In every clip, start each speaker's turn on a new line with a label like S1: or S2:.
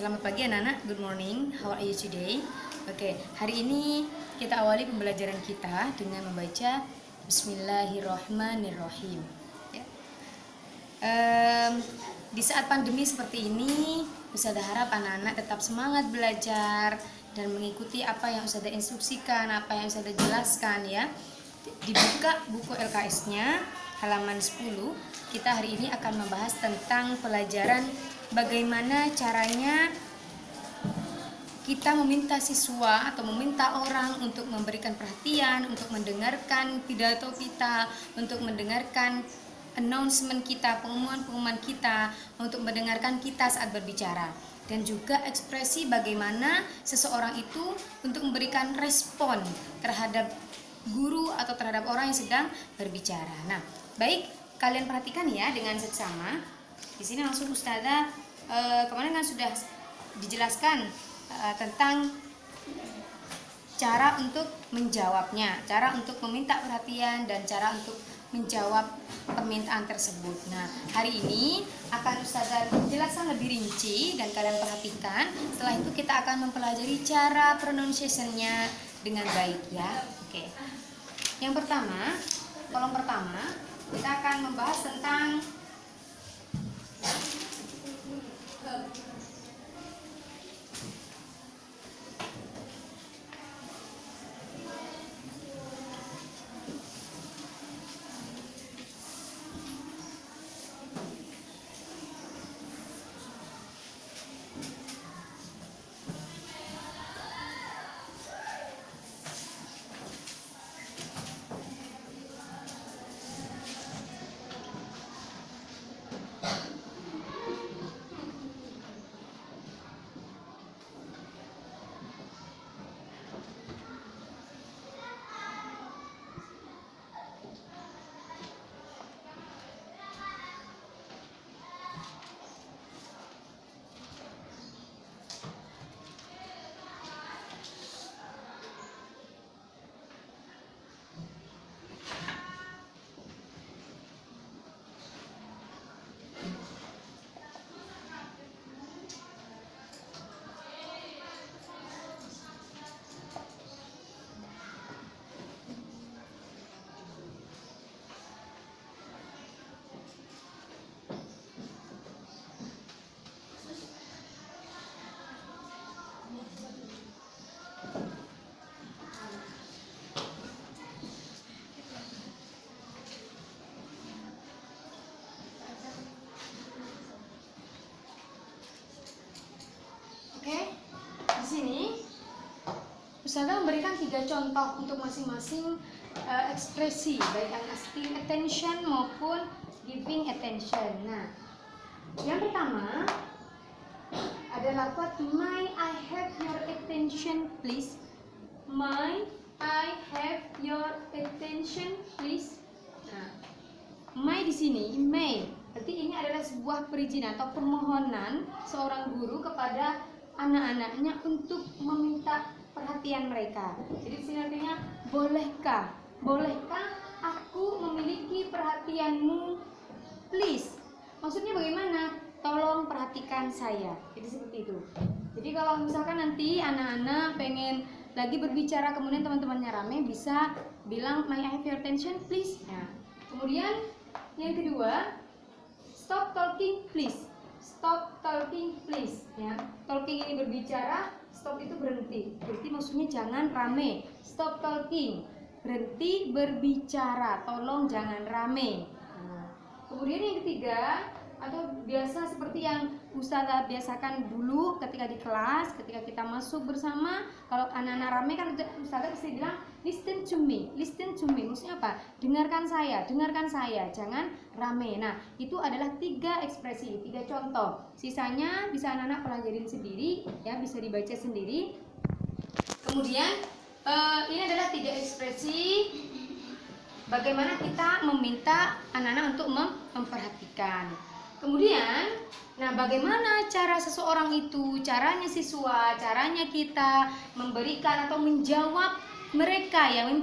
S1: Selamat pagi anak-anak, good morning, how are you today? Hari ini kita awali pembelajaran kita dengan membaca Bismillahirrahmanirrahim ya. Di saat pandemi seperti ini, Ustazah harap anak-anak tetap semangat belajar dan mengikuti apa yang Ustazah instruksikan, apa yang Ustazah jelaskan ya. Dibuka buku LKS-nya halaman 10. Kita hari ini akan membahas tentang pelajaran bagaimana caranya kita meminta siswa atau meminta orang untuk memberikan perhatian, untuk mendengarkan pidato kita, untuk mendengarkan announcement kita, pengumuman-pengumuman kita, untuk mendengarkan kita saat berbicara. Dan juga ekspresi bagaimana seseorang itu untuk memberikan respon terhadap guru atau terhadap orang yang sedang berbicara. Nah, baik, kalian perhatikan ya dengan seksama. Di sini langsung Ustazah kemarin kan sudah dijelaskan tentang cara untuk menjawabnya, cara untuk meminta perhatian dan cara untuk menjawab permintaan tersebut. Nah, hari ini akan Ustazah jelaskan lebih rinci dan kalian perhatikan. Setelah itu kita akan mempelajari cara pronunciation-nya dengan baik ya. Oke. Yang pertama, kolom pertama kita akan membahas tentang di sini Ustazah memberikan 3 contoh untuk masing-masing ekspresi, baik yang asking attention maupun giving attention. Nah, yang pertama adalah lafaz may I have your attention please. May I have your attention please. Nah, may di sini, may berarti ini adalah sebuah perizinan atau permohonan seorang guru kepada anak-anaknya untuk meminta perhatian mereka. Jadi di sini artinya bolehkah aku memiliki perhatianmu please. Maksudnya bagaimana? Tolong perhatikan saya. Jadi seperti itu. Jadi kalau misalkan nanti anak-anak pengen lagi berbicara kemudian teman-temannya rame, bisa bilang may I have your attention please. Nah, kemudian yang kedua, stop talking please. Stop talking please ya. Talking ini berbicara, stop itu berhenti. Berarti maksudnya jangan rame. Stop talking, berhenti berbicara. Tolong jangan rame. Nah, kemudian yang ketiga, atau biasa seperti yang Ustazah biasakan dulu ketika di kelas, ketika kita masuk bersama, kalau anak-anak rame kan Ustazah bisa bilang listen to me. Listen to me maksudnya apa? Dengarkan saya, jangan rame. Nah, itu adalah 3 ekspresi, 3 contoh. Sisanya bisa anak-anak pelajarin sendiri ya, bisa dibaca sendiri. Kemudian ini adalah 3 ekspresi bagaimana kita meminta anak-anak untuk memperhatikan. Kemudian, nah bagaimana cara seseorang itu, caranya siswa, caranya kita memberikan atau menjawab mereka yang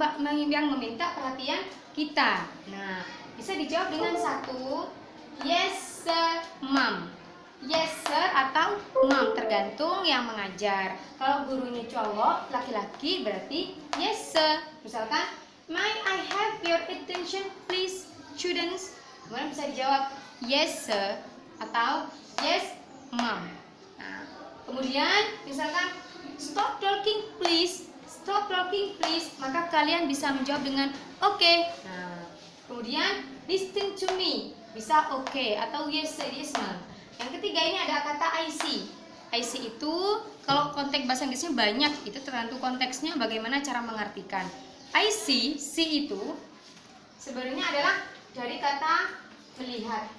S1: meminta perhatian kita. Nah, bisa dijawab dengan 1, yes sir, ma'am. Yes sir atau ma'am, tergantung yang mengajar. Kalau gurunya cowok, laki-laki, berarti yes sir. Misalkan, may I have your attention please students? Kemudian bisa dijawab yes sir atau yes ma'am. Nah, kemudian misalkan stop talking please, maka kalian bisa menjawab dengan oke. Nah, kemudian listen to me, bisa oke atau yes sir, yes ma'am. Yang ketiga ini ada kata I see. I see itu kalau konteks bahasa Inggrisnya banyak, itu tergantung konteksnya bagaimana cara mengartikan. I see itu sebenarnya adalah dari kata melihat.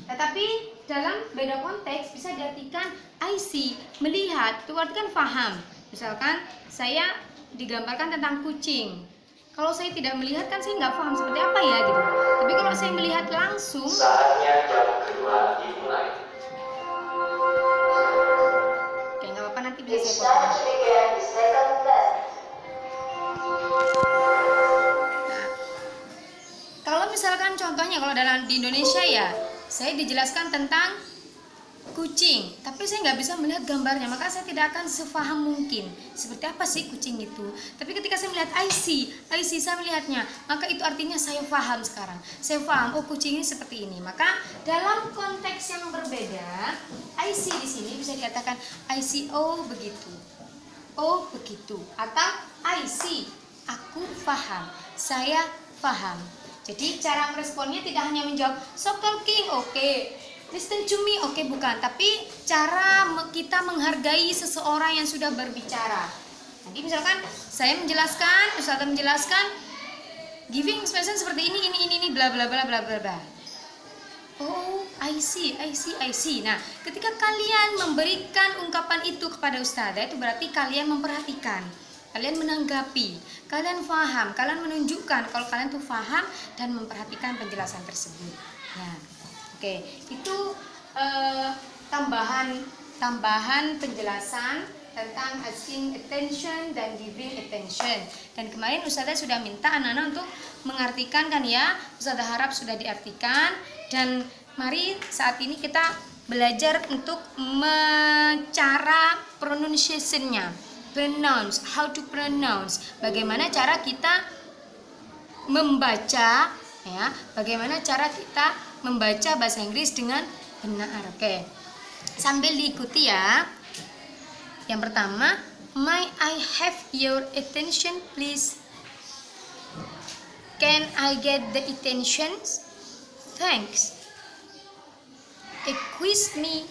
S1: Tetapi dalam beda konteks bisa diartikan I see, melihat, itu artikan paham. Misalkan saya digambarkan tentang kucing. Kalau saya tidak melihat kan saya nggak paham seperti apa ya gitu. Tapi kalau saya melihat langsung,
S2: saatnya jam kedua dimulai.
S1: oke, nggak apa-apa, nanti bisa saya potong. Nah, kalau misalkan contohnya kalau di Indonesia ya, saya dijelaskan tentang kucing, tapi saya nggak bisa melihat gambarnya, maka saya tidak akan sefaham mungkin seperti apa sih kucing itu. Tapi ketika saya melihat I see saya melihatnya, maka itu artinya saya paham sekarang. Saya paham, oh kucing ini seperti ini. Maka dalam konteks yang berbeda, I see di sini bisa dikatakan I see, oh begitu, atau I see, aku paham, saya paham. Jadi cara meresponnya tidak hanya menjawab stop talking, oke. Listen to me, oke, bukan. Tapi cara kita menghargai seseorang yang sudah berbicara. Jadi misalkan saya menjelaskan, Ustazah menjelaskan, giving expression seperti ini, bla bla bla bla bla bla. Oh, I see. Nah, ketika kalian memberikan ungkapan itu kepada Ustazah, itu berarti kalian memperhatikan, kalian menanggapi, kalian paham, kalian menunjukkan kalau kalian tuh paham dan memperhatikan penjelasan tersebut. Ya. Oke, itu tambahan penjelasan tentang asking attention dan giving attention. Dan kemarin Ustazah sudah minta anak-anak untuk mengartikan kan ya. Ustazah harap sudah diartikan. Dan mari saat ini kita belajar untuk cara pronunciation-nya. Pronounce, how to pronounce. Bagaimana cara kita membaca ya, bagaimana cara kita membaca bahasa Inggris dengan benar. Oke. Sambil diikuti ya. Yang pertama, may I have your attention please? Can I get the attention? Thanks. Excuse me.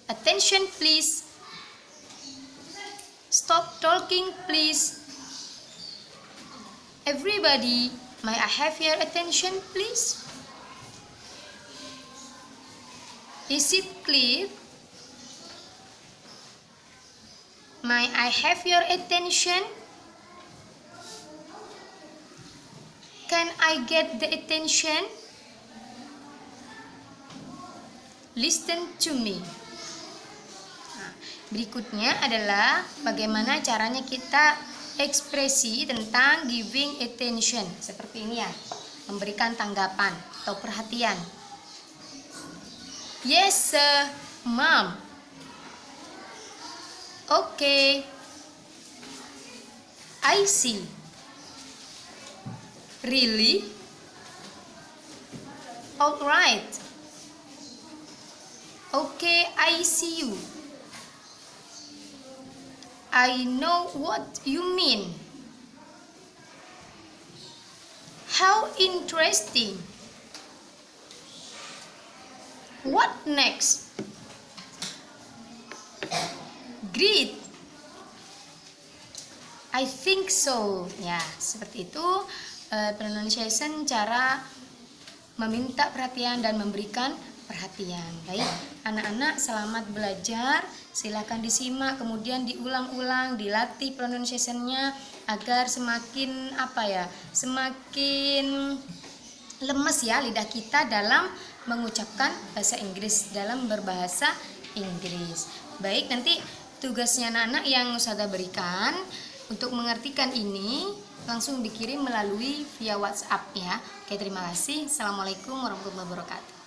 S1: Attention please. Stop talking please. Everybody, may I have your attention please? Is it clear? May I have your attention? Can I get the attention? Listen to me. Nah, berikutnya adalah bagaimana caranya kita ekspresi tentang giving attention. Seperti ini ya, memberikan tanggapan atau perhatian. Yes sir, ma'am. Okay, I see. Really? Alright. Okay, I see you. I know what you mean. How interesting. What next? Great. I think so. Ya, seperti itu pronunciation, cara meminta perhatian dan memberikan perhatian. Baik, anak-anak selamat belajar. Silakan disimak, kemudian diulang-ulang, dilatih pronunciation-nya agar semakin semakin lemes ya lidah kita dalam mengucapkan bahasa Inggris, dalam berbahasa Inggris. Baik, nanti tugasnya anak-anak yang Ustazah berikan untuk mengartikan ini langsung dikirim melalui via WhatsApp ya. Oke, terima kasih. Assalamualaikum warahmatullahi wabarakatuh.